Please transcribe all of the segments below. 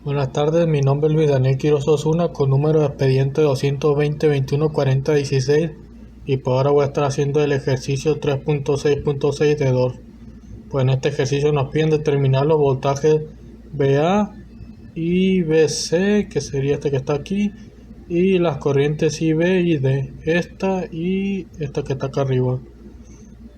Buenas tardes, mi nombre es Luis Daniel Quiroz Osuna con número de expediente 220-21-40-16 y por ahora voy a estar haciendo el ejercicio 3.6.6 de DOR. Pues en este ejercicio nos piden determinar los voltajes VA y VC, que sería este que está aquí, y las corrientes IB y D, esta y esta que está acá arriba.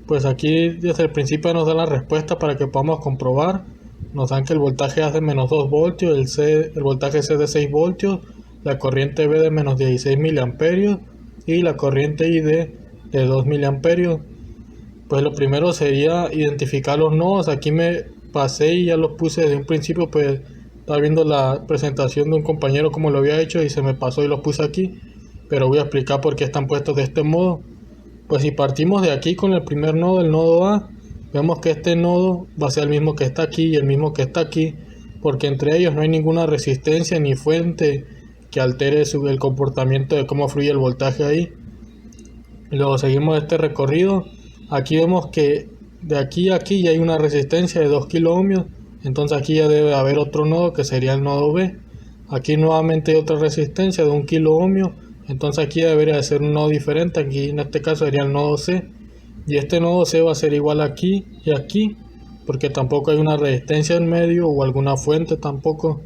Pues aquí desde el principio nos da la respuesta para que podamos comprobar. Nos dan que el voltaje A es de menos 2 voltios, el voltaje C es de 6 voltios, la corriente B de menos 16 miliamperios y la corriente ID de 2 miliamperios. Pues lo primero sería identificar los nodos. Aquí me pasé y ya los puse desde un principio, pues estaba viendo la presentación de un compañero como lo había hecho y se me pasó y los puse aquí, pero voy a explicar por qué están puestos de este modo. Pues si partimos de aquí con el primer nodo, el nodo A, vemos que este nodo va a ser el mismo que está aquí y el mismo que está aquí, porque entre ellos no hay ninguna resistencia ni fuente que altere el comportamiento de cómo fluye el voltaje ahí. Y luego seguimos este recorrido. Aquí vemos que de aquí a aquí ya hay una resistencia de 2 kilo ohmios, entonces aquí ya debe haber otro nodo que sería el nodo B. Aquí nuevamente hay otra resistencia de 1 kilo ohmio, entonces aquí debería de ser un nodo diferente. Aquí en este caso sería el nodo C, y este nodo C va a ser igual aquí y aquí, porque tampoco hay una resistencia en medio o alguna fuente tampoco.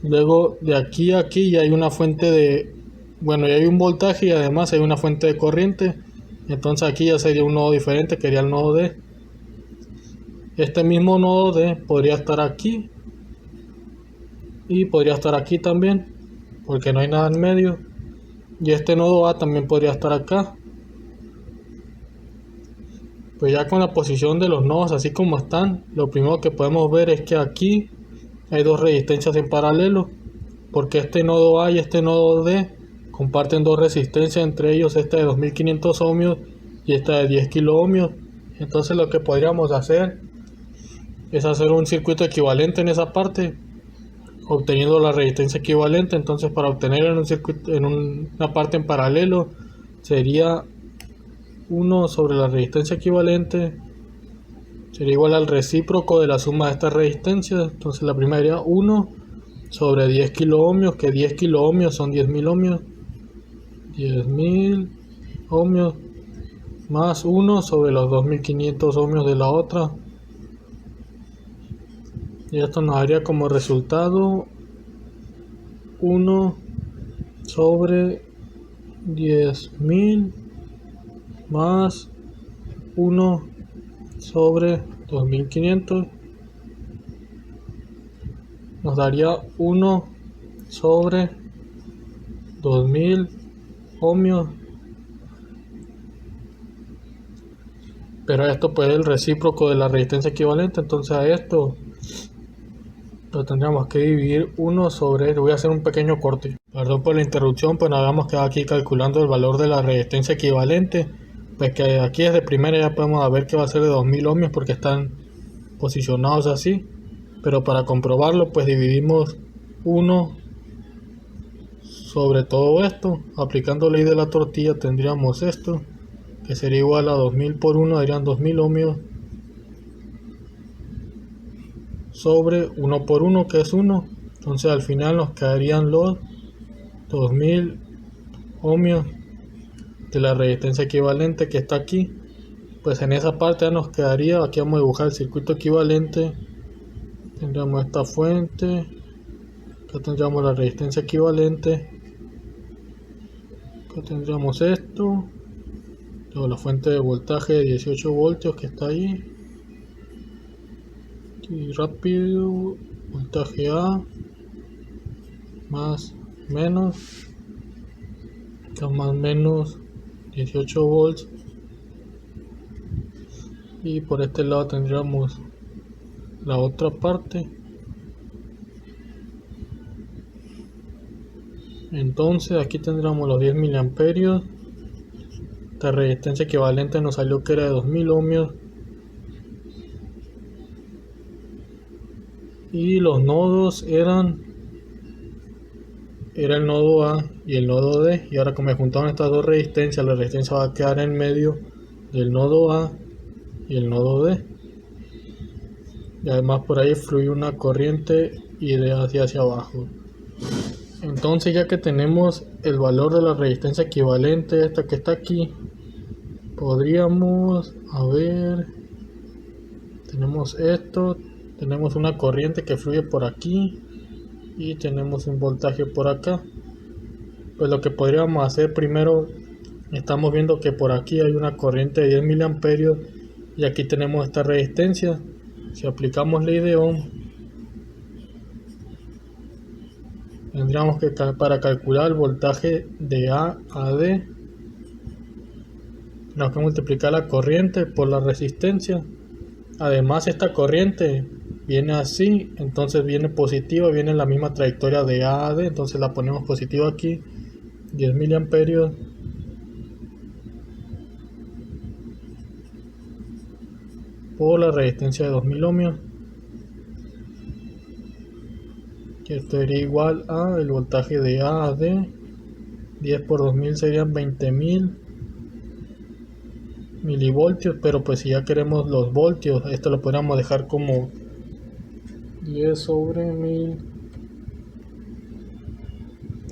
Luego de aquí a aquí ya hay una fuente de, bueno, ya hay un voltaje y además hay una fuente de corriente, entonces aquí ya sería un nodo diferente, que sería el nodo D. Este mismo nodo D podría estar aquí y podría estar aquí también, porque no hay nada en medio. Y este nodo A también podría estar acá. Pues ya con la posición de los nodos así como están, lo primero que podemos ver es que aquí hay dos resistencias en paralelo, porque este nodo A y este nodo D comparten dos resistencias, entre ellos esta de 2500 ohmios y esta de 10 kilo ohmios. Entonces lo que podríamos hacer es hacer un circuito equivalente en esa parte, obteniendo la resistencia equivalente. Entonces para obtener en un circuito, en una parte en paralelo, sería 1 sobre la resistencia equivalente sería igual al recíproco de la suma de estas resistencias. Entonces la primera sería 1 sobre 10 kilo ohmios, que 10 kilo ohmios son 10.000 ohmios, 10.000 ohmios más 1 sobre los 2500 ohmios de la otra, y esto nos daría como resultado 1 sobre 10.000 más 1 sobre 2500, nos daría 1 sobre 2000 ohmios, pero esto pues es el recíproco de la resistencia equivalente. Entonces a esto lo tendríamos que dividir 1 sobre, voy a hacer un pequeño corte, perdón por la interrupción, pues nos habíamos quedado aquí calculando el valor de la resistencia equivalente. Pues que aquí desde primera ya podemos ver que va a ser de 2000 ohmios porque están posicionados así, pero para comprobarlo pues dividimos 1 sobre todo esto, aplicando ley de la tortilla tendríamos esto, que sería igual a 2000 por 1, darían 2000 ohmios, sobre 1 por 1, que es 1. Entonces al final nos quedarían los 2000 ohmios de la resistencia equivalente que está aquí. Pues en esa parte ya nos quedaría, aquí vamos a dibujar el circuito equivalente, tendríamos esta fuente, acá tendríamos la resistencia equivalente, acá tendríamos esto, luego la fuente de voltaje de 18 voltios que está ahí, y rápido, voltaje A, más menos, acá más menos 18 volts, y por este lado tendríamos la otra parte. Entonces aquí tendríamos los 10 miliamperios. Esta resistencia equivalente nos salió que era de 2000 ohmios, y los nodos era el nodo A y el nodo D. Y ahora como me juntaron estas dos resistencias, la resistencia va a quedar en medio del nodo A y el nodo D. y además por ahí fluye una corriente y de hacia abajo. Entonces, ya que tenemos el valor de la resistencia equivalente, esta que está aquí, podríamos, a ver, tenemos esto, tenemos una corriente que fluye por aquí y tenemos un voltaje por acá. Pues lo que podríamos hacer primero, estamos viendo que por aquí hay una corriente de 10 miliamperios y aquí tenemos esta resistencia. Si aplicamos ley de Ohm, tendríamos que, para calcular el voltaje de A a D, tenemos que multiplicar la corriente por la resistencia. Además, esta corriente viene así, entonces viene positiva, viene en la misma trayectoria de A a D, entonces la ponemos positiva aquí, 10 miliamperios por la resistencia de 2000 ohmios, que esto sería igual a el voltaje de A a D. 10 por 2000 serían 20.000 milivoltios, pero pues si ya queremos los voltios, esto lo podríamos dejar como 10 sobre 1000,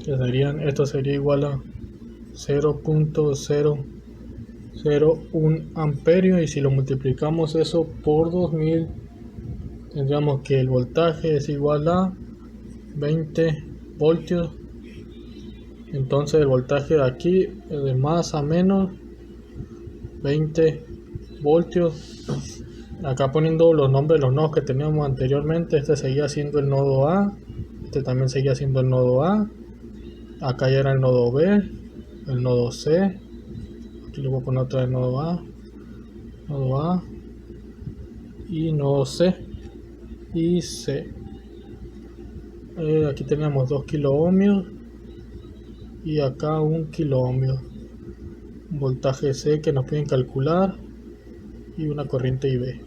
que serían, esto sería igual a 0.001 amperios, y si lo multiplicamos eso por 2000, tendríamos que el voltaje es igual a 20 voltios. Entonces el voltaje de aquí es de más a menos 20 voltios. Acá poniendo los nombres de los nodos que teníamos anteriormente, este seguía siendo el nodo A, este también seguía siendo el nodo A, acá ya era el nodo B, el nodo C, aquí le voy a poner otra vez nodo A y nodo C y C. Aquí tenemos 2 kilo ohmios y acá 1 kilo ohmios, un voltaje C que nos pueden calcular y una corriente IB.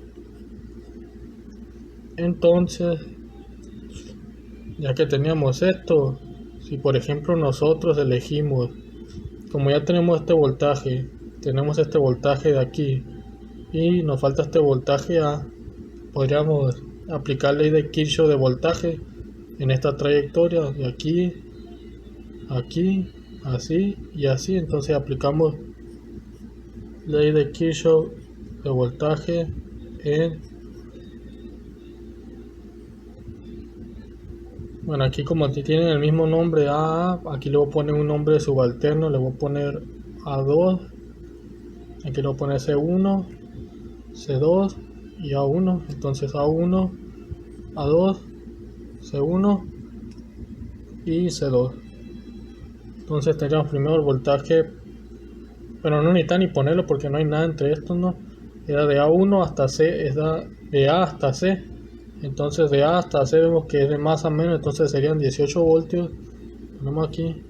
Entonces, ya que teníamos esto, si por ejemplo nosotros elegimos, como ya tenemos este voltaje de aquí y nos falta este voltaje A, podríamos aplicar ley de Kirchhoff de voltaje en esta trayectoria de aquí, aquí, así y así. Entonces aplicamos ley de Kirchhoff de voltaje en, bueno, aquí como tienen el mismo nombre AA, aquí le voy a poner un nombre subalterno, le voy a poner A2, aquí le voy a poner C1, C2 y A1, entonces A1, A2, C1 y C2. Entonces tendríamos primero el voltaje, pero no necesita ni ponerlo porque no hay nada entre estos, ¿no? Era de A1 hasta C, es de A hasta C. Entonces de A hasta C vemos que es de más a menos, entonces serían 18 voltios. Ponemos aquí.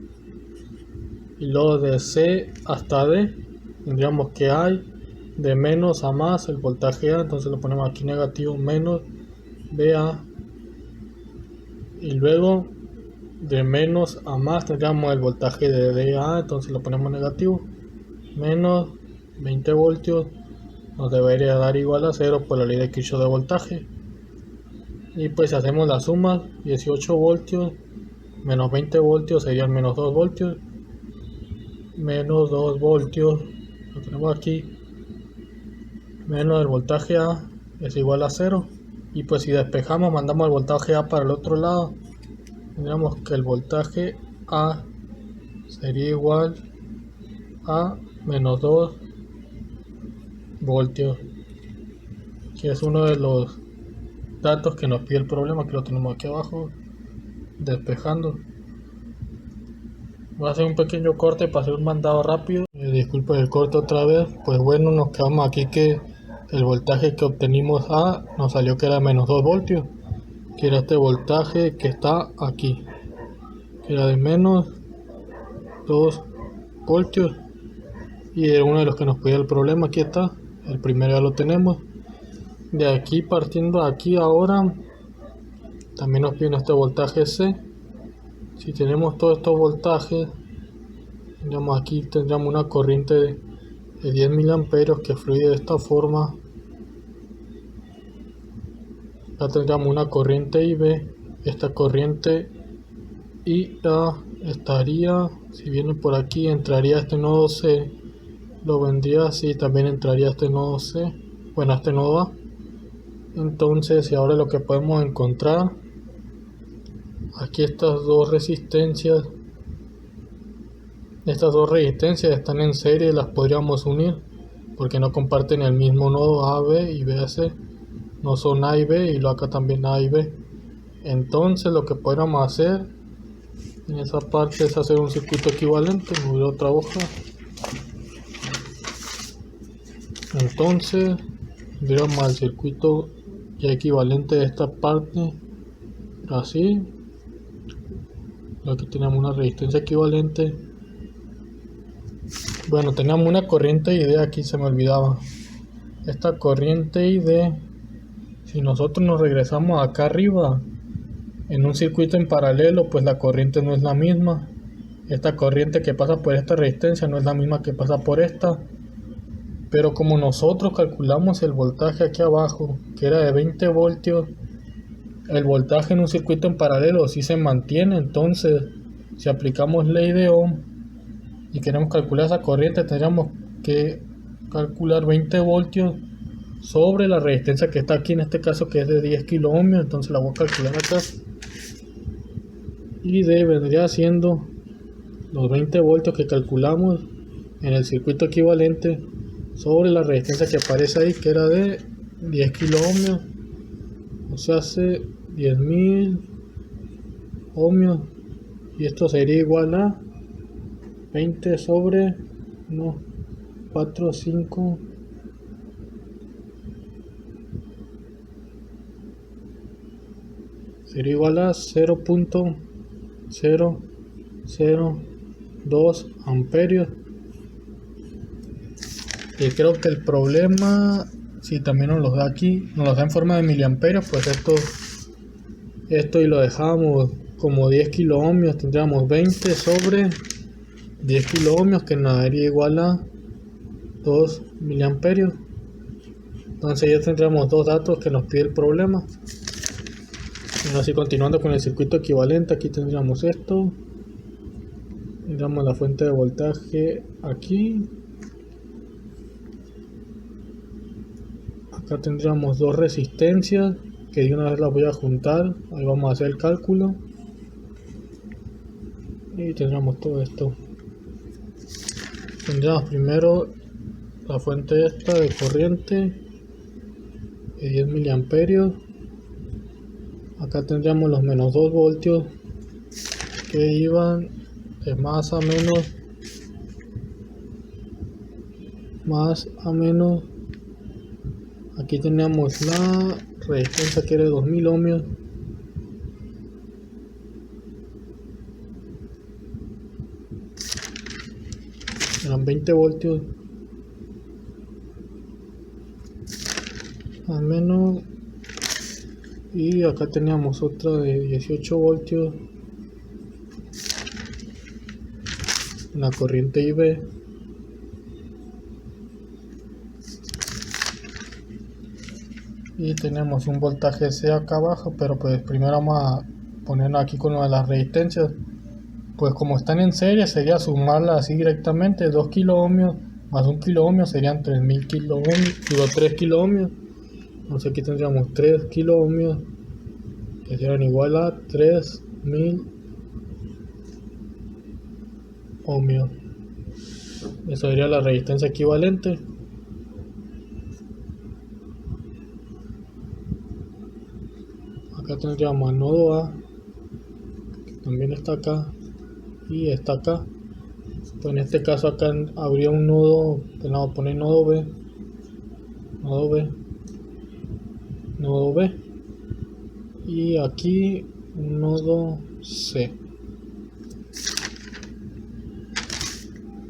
Y luego de C hasta D tendríamos que hay de menos a más el voltaje A, entonces lo ponemos aquí negativo menos BA. Y luego de menos a más tendríamos el voltaje de DA, entonces lo ponemos negativo, menos 20 voltios, nos debería dar igual a 0 por la ley de Kirchhoff de voltaje. Y pues si hacemos la suma, 18 voltios menos 20 voltios serían menos 2 voltios, menos 2 voltios, lo tenemos aquí, menos el voltaje A es igual a 0. Y pues si despejamos, mandamos el voltaje A para el otro lado, tendríamos que el voltaje A sería igual a menos 2 voltios, que es uno de los datos que nos pide el problema, que lo tenemos aquí abajo despejando. Voy a hacer un pequeño corte para hacer un mandado rápido. Disculpen el corte otra vez. Pues bueno, nos quedamos aquí que el voltaje que obtenimos A nos salió que era menos 2 voltios, que era este voltaje que está aquí, que era de menos 2 voltios, y era uno de los que nos pedía el problema. Aquí está, el primero ya lo tenemos. De aquí, partiendo de aquí ahora, también nos piden este voltaje C. Si tenemos todos estos voltajes, tendríamos aquí una corriente de 10 miliamperios que fluye de esta forma. Acá tendríamos una corriente IB. Esta corriente IA estaría, si viene por aquí, entraría a este nodo C, lo vendría así, también entraría a este nodo C, bueno, a este nodo A. Entonces, y ahora lo que podemos encontrar, aquí estas dos resistencias están en serie y las podríamos unir, porque no comparten el mismo nodo A, B y B, C, no son A y B, y lo acá también A y B. Entonces lo que podríamos hacer en esa parte es hacer un circuito equivalente. Me voy a otra hoja. Entonces tendríamos al circuito ya equivalente de esta parte, así. Aquí tenemos una resistencia equivalente. Bueno, teníamos una corriente ID, aquí se me olvidaba. Esta corriente ID, si nosotros nos regresamos acá arriba en un circuito en paralelo, pues la corriente no es la misma. Esta corriente que pasa por esta resistencia no es la misma que pasa por esta. Pero como nosotros calculamos el voltaje aquí abajo, que era de 20 voltios, el voltaje en un circuito en paralelo sí se mantiene. Entonces, si aplicamos ley de Ohm y queremos calcular esa corriente, tendríamos que calcular 20 voltios sobre la resistencia que está aquí, en este caso que es de 10 kilo ohmios. Entonces la voy a calcular acá, y D vendría siendo los 20 voltios que calculamos en el circuito equivalente sobre la resistencia que aparece ahí, que era de 10 kilo ohmios, o sea, hace 10.000 ohmios, y esto sería igual a 20 sobre 4, 5, sería igual a 0.002 amperios. Y creo que el problema, si también nos los da aquí, nos los da en forma de miliamperios, pues esto y lo dejamos como 10 kilo ohmios, tendríamos 20 sobre 10 kilo ohmios, que nos daría igual a 2 miliamperios. Entonces ya tendríamos dos datos que nos pide el problema. Y así, continuando con el circuito equivalente, aquí tendríamos esto, tendríamos la fuente de voltaje aquí, acá tendríamos dos resistencias que de una vez las voy a juntar. Ahí vamos a hacer el cálculo y tendríamos todo esto. Tendríamos primero la fuente esta de corriente de 10 miliamperios. Acá tendríamos los menos 2 voltios que iban de más a menos. Aquí teníamos la resistencia que era de 2000 ohmios. Eran 20 voltios a menos. Y acá teníamos otra de 18 voltios, la corriente IB. Y tenemos un voltaje C acá abajo, pero pues primero vamos a ponerlo aquí con lo de las resistencias. Pues como están en serie, sería sumarla así directamente. 2 kilo ohmios más 1 kilo ohmio serían 3000 kilo ohmios, digo 3 kilo ohmios. Entonces aquí tendríamos 3 kilo ohmios, que serían igual a 3000 ohmios. Eso sería la resistencia equivalente. Acá tendríamos el nodo A, que también está acá, y está acá. Pues en este caso acá habría un nodo, que le vamos a poner nodo B, y aquí un nodo C.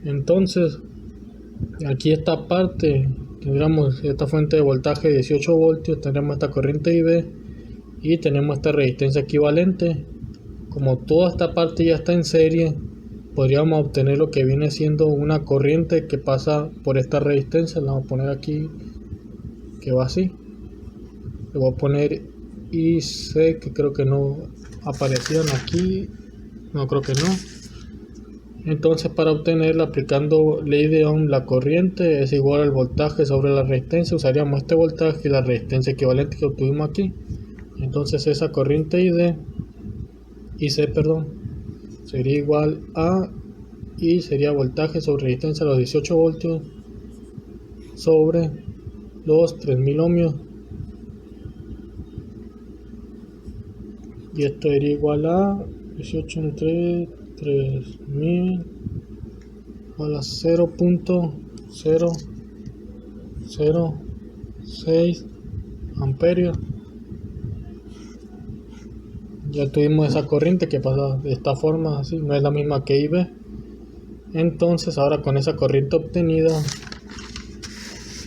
Entonces aquí esta parte tendríamos esta fuente de voltaje de 18 voltios, tendremos esta corriente IB y tenemos esta resistencia equivalente. Como toda esta parte ya está en serie, podríamos obtener lo que viene siendo una corriente que pasa por esta resistencia. La vamos a poner aquí, que va así. Le voy a poner y C, que creo que no aparecían aquí, no creo que no. Entonces, para obtenerla aplicando ley de Ohm, la corriente es igual al voltaje sobre la resistencia. Usaríamos este voltaje y la resistencia equivalente que obtuvimos aquí. Entonces esa corriente IC, sería igual a, y sería voltaje sobre resistencia a los 18 voltios sobre los 3000 ohmios, y esto sería igual a 18 entre 3000 a la 0.006 amperios. Ya tuvimos esa corriente que pasa de esta forma, así, no es la misma que IB. Entonces ahora con esa corriente obtenida,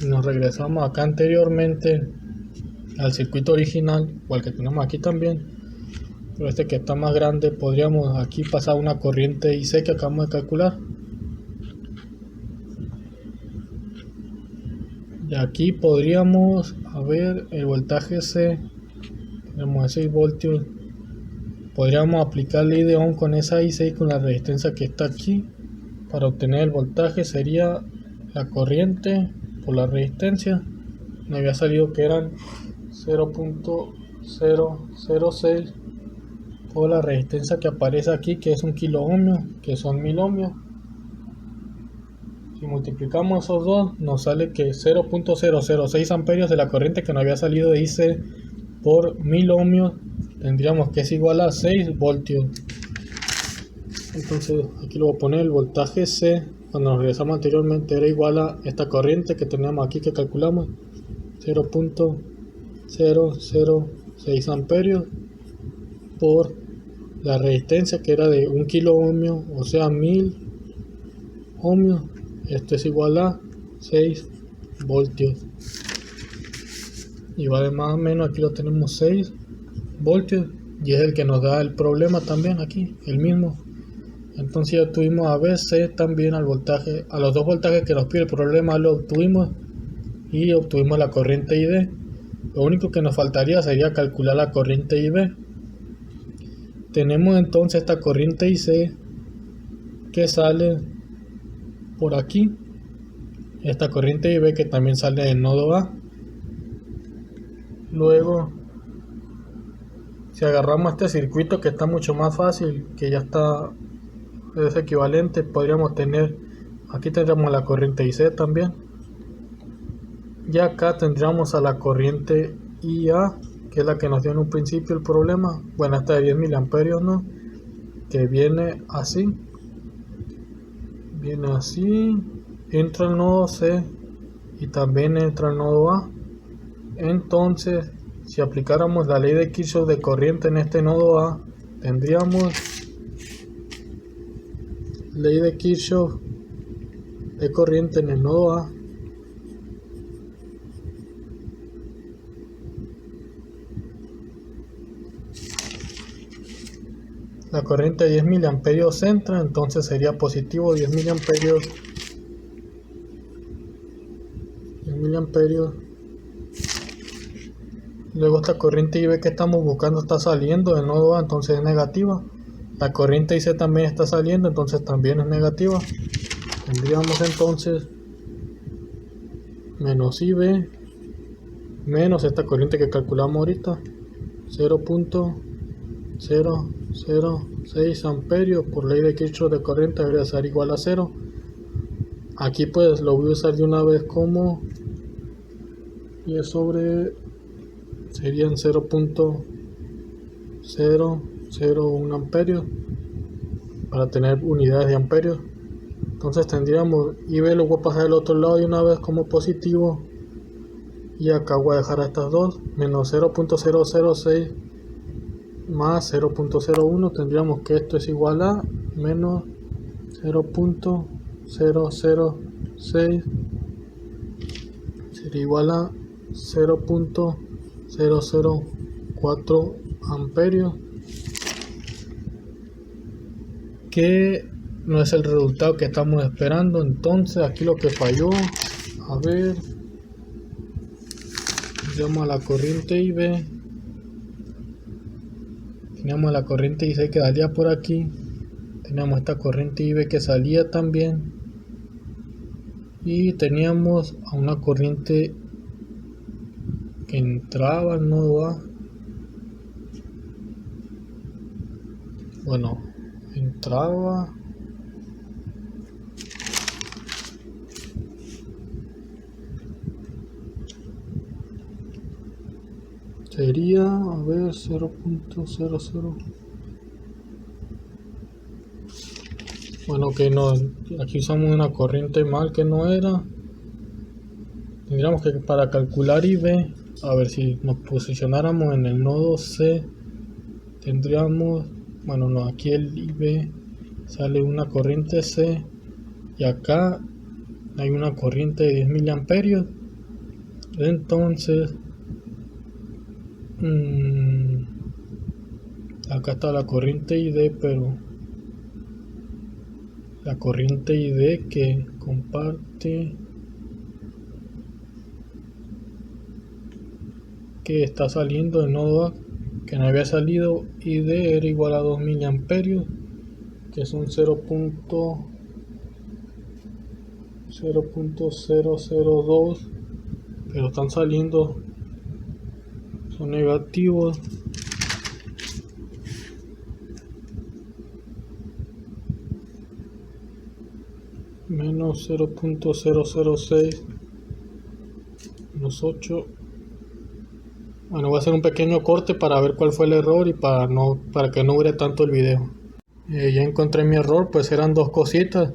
nos regresamos acá anteriormente al circuito original, o al que tenemos aquí también, pero este que está más grande, podríamos aquí pasar una corriente IC que acabamos de calcular. Y aquí podríamos ver el voltaje C, tenemos 6 voltios. Podríamos aplicar ley de Ohm con esa IC con la resistencia que está aquí. Para obtener el voltaje sería la corriente por la resistencia. Me había salido que eran 0.006 por la resistencia que aparece aquí, que es 1 kilo ohmio, que son 1000 ohmios. Si multiplicamos esos dos, nos sale que 0.006 amperios de la corriente que nos había salido de IC por 1000 ohmios, tendríamos que es igual a 6 voltios. Entonces aquí lo voy a poner, el voltaje C, cuando nos regresamos anteriormente, era igual a esta corriente que teníamos aquí que calculamos, 0.006 amperios por la resistencia que era de 1 kilo ohmio, o sea 1000 ohmios. Esto es igual a 6 voltios. Y vale más o menos, aquí lo tenemos 6 voltios, y es el que nos da el problema también aquí, el mismo. Entonces ya tuvimos a BC también al voltaje, a los dos voltajes que nos pide el problema lo obtuvimos, y obtuvimos la corriente ID. Lo único que nos faltaría sería calcular la corriente IB. Tenemos entonces esta corriente IC que sale por aquí, esta corriente IB que también sale del nodo A. Luego, si agarramos este circuito que está mucho más fácil, que ya está, es equivalente, podríamos tener, aquí tendríamos la corriente IC también, y acá tendríamos a la corriente IA, que es la que nos dio en un principio el problema. Bueno, esta de 10 miliamperios, ¿no? Que viene así, entra el nodo C y también entra el nodo A. Entonces, si aplicáramos la ley de Kirchhoff de corriente en este nodo A, tendríamos ley de Kirchhoff de corriente en el nodo A. La corriente de 10 miliamperios entra, entonces sería positivo 10 miliamperios. Luego esta corriente IB que estamos buscando está saliendo del nodo A, entonces es negativa. La corriente IC también está saliendo, entonces también es negativa. Tendríamos entonces menos IB menos esta corriente que calculamos ahorita, 0.006 amperios por ley de Kirchhoff de corriente debería ser igual a 0. Aquí pues lo voy a usar de una vez como, y es sobre, serían 0.001 amperios para tener unidades de amperios. Entonces tendríamos IB, lo voy a pasar al otro lado de una vez como positivo, y acá voy a dejar a estas dos, menos 0.006 más 0.01, tendríamos que esto es igual a menos 0.006 sería igual a 0.004 amperios, que no es el resultado que estamos esperando. Entonces aquí lo que falló, a ver, llamo a la corriente IB, teníamos la corriente IC que salía por aquí, teníamos esta corriente IB que salía también, y teníamos a una corriente que entraba al nodo A. Bueno, entraba, sería, a ver, 0.00. Bueno, que no, aquí usamos una corriente mal que no era. Tendríamos que, para calcular IB, a ver, si nos posicionáramos en el nodo C, tendríamos, bueno, no, aquí el IB sale una corriente C y acá hay una corriente de 10 miliamperios. Entonces acá está la corriente ID, pero la corriente ID que comparte, que está saliendo del nodo A, que no había salido, ID era igual a 2 miliamperios, que son 0.002, pero están saliendo, son negativos. Menos 0.006 menos 8. Bueno, voy a hacer un pequeño corte para ver cuál fue el error y para que no dure tanto el video. Ya encontré mi error, pues eran dos cositas.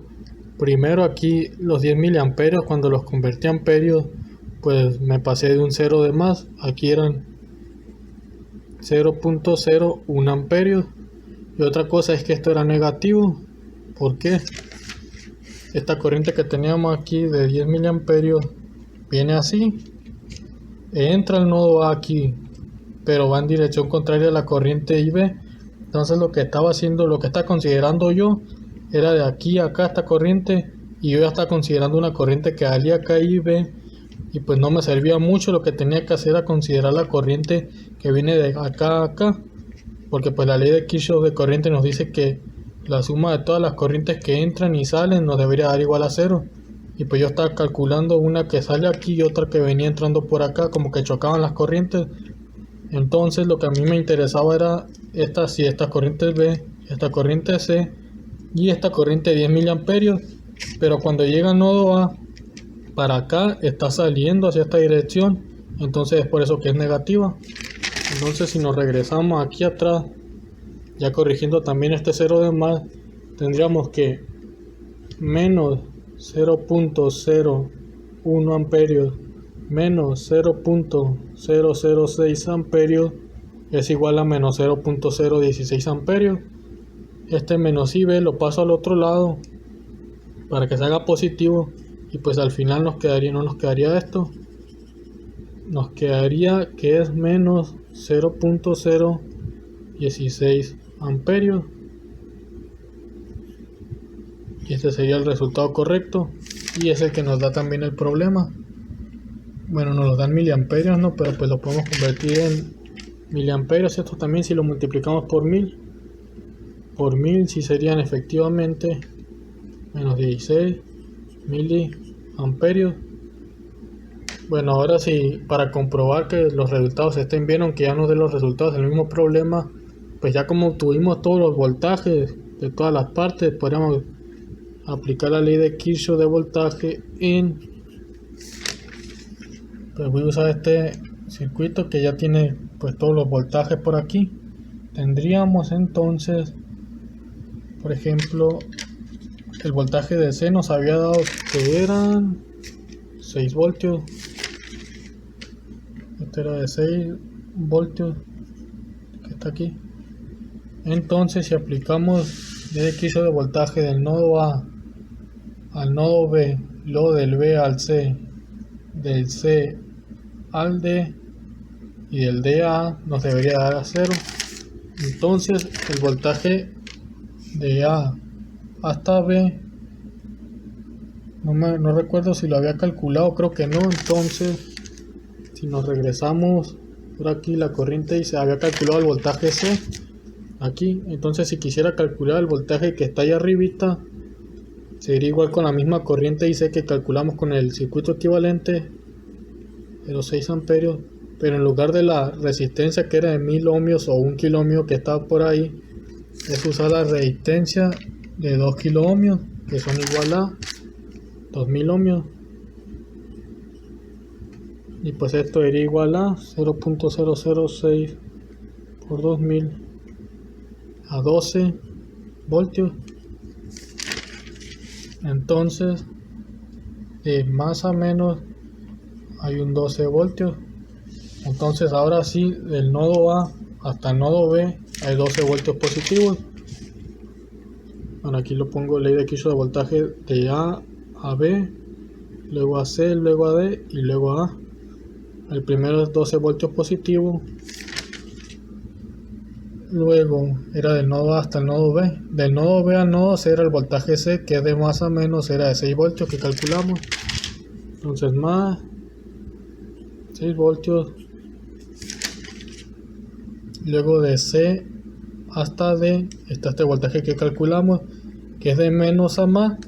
Primero, aquí los 10 miliamperios, cuando los convertí a amperios, pues me pasé de un 0 de más. Aquí eran 0.01 amperios. Y otra cosa es que esto era negativo. ¿Por qué? Esta corriente que teníamos aquí de 10 miliamperios viene así, entra al nodo A aquí, pero va en dirección contraria a la corriente IB. Entonces lo que estaba haciendo, lo que está considerando yo, era de aquí a acá esta corriente, y yo ya estaba considerando una corriente que salía acá IB, y pues no me servía mucho. Lo que tenía que hacer era considerar la corriente que viene de acá a acá, porque pues la ley de Kirchhoff de corriente nos dice que la suma de todas las corrientes que entran y salen nos debería dar igual a 0. Y pues yo estaba calculando una que sale aquí y otra que venía entrando por acá, como que chocaban las corrientes. Entonces lo que a mí me interesaba era esta corriente B, esta corriente C y esta corriente de 10 miliamperios. Pero cuando llega al nodo A, para acá está saliendo hacia esta dirección, entonces es por eso que es negativa. Entonces si nos regresamos aquí atrás, ya corrigiendo también este 0 de más, tendríamos que menos 0.01 amperios menos 0.006 amperios es igual a menos 0.016 amperios. Este menos IB lo paso al otro lado para que se haga positivo, y pues al final no nos quedaría esto, nos quedaría que es menos 0.016 amperios, y este sería el resultado correcto, y es el que nos da también el problema. Bueno, nos lo dan miliamperios, no, pero pues lo podemos convertir en miliamperios. Esto también, si lo multiplicamos por 1000 si serían efectivamente menos 16 miliamperios. Bueno, ahora sí, para comprobar que los resultados estén bien, aunque ya nos den los resultados del mismo problema, pues ya como obtuvimos todos los voltajes de todas las partes, podríamos aplicar la ley de Kirchhoff de voltaje pues voy a usar este circuito que ya tiene pues todos los voltajes por aquí. Tendríamos entonces, por ejemplo, el voltaje de C nos había dado que eran 6 voltios. Este era de 6 voltios, que está aquí. Entonces, si aplicamos ley de Kirchhoff de voltaje del nodo A al nodo B, luego del B al C, del C al D y del D a A, nos debería dar a 0. Entonces el voltaje de A hasta B, no recuerdo si lo había calculado, creo que no. Entonces si nos regresamos por aquí, la corriente y se había calculado el voltaje C, aquí. Entonces si quisiera calcular el voltaje que está ahí arribita, sería igual con la misma corriente IC que calculamos con el circuito equivalente, 0,6 amperios, pero en lugar de la resistencia que era de 1000 ohmios o 1 kilo ohmio que estaba por ahí, es usar la resistencia de 2 kilo ohmios, que son igual a 2000 ohmios, y pues esto sería igual a 0.006 por 2000 a 12 voltios. Entonces de más a menos hay un 12 voltios. Entonces ahora sí, del nodo A hasta el nodo B hay 12 voltios positivos. Bueno, aquí lo pongo ley de Kirchhoff de voltaje de A a B, luego a C, luego a D y luego a A. El primero es 12 voltios positivos. Luego era del nodo A hasta el nodo B. Del nodo B al nodo C era el voltaje C, que es de más a menos, era de 6 voltios que calculamos. Entonces más 6 voltios. Luego de C hasta D está este voltaje que calculamos, que es de menos a más,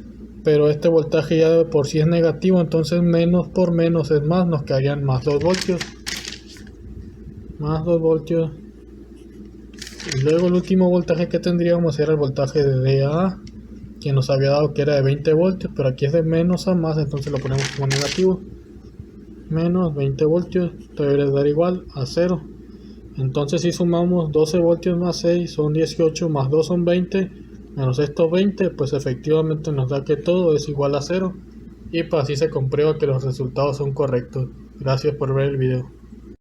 pero este voltaje ya de por sí es negativo, entonces menos por menos es más, nos quedarían más 2 voltios. Más 2 voltios. Y luego el último voltaje que tendríamos era el voltaje de D a A, que nos había dado que era de 20 voltios, pero aquí es de menos a más, entonces lo ponemos como negativo. Menos 20 voltios, esto debería dar igual a 0. Entonces si sumamos 12 voltios más 6 son 18, más 2 son 20, menos estos 20, pues efectivamente nos da que todo es igual a 0. Y pues así se comprueba que los resultados son correctos. Gracias por ver el video.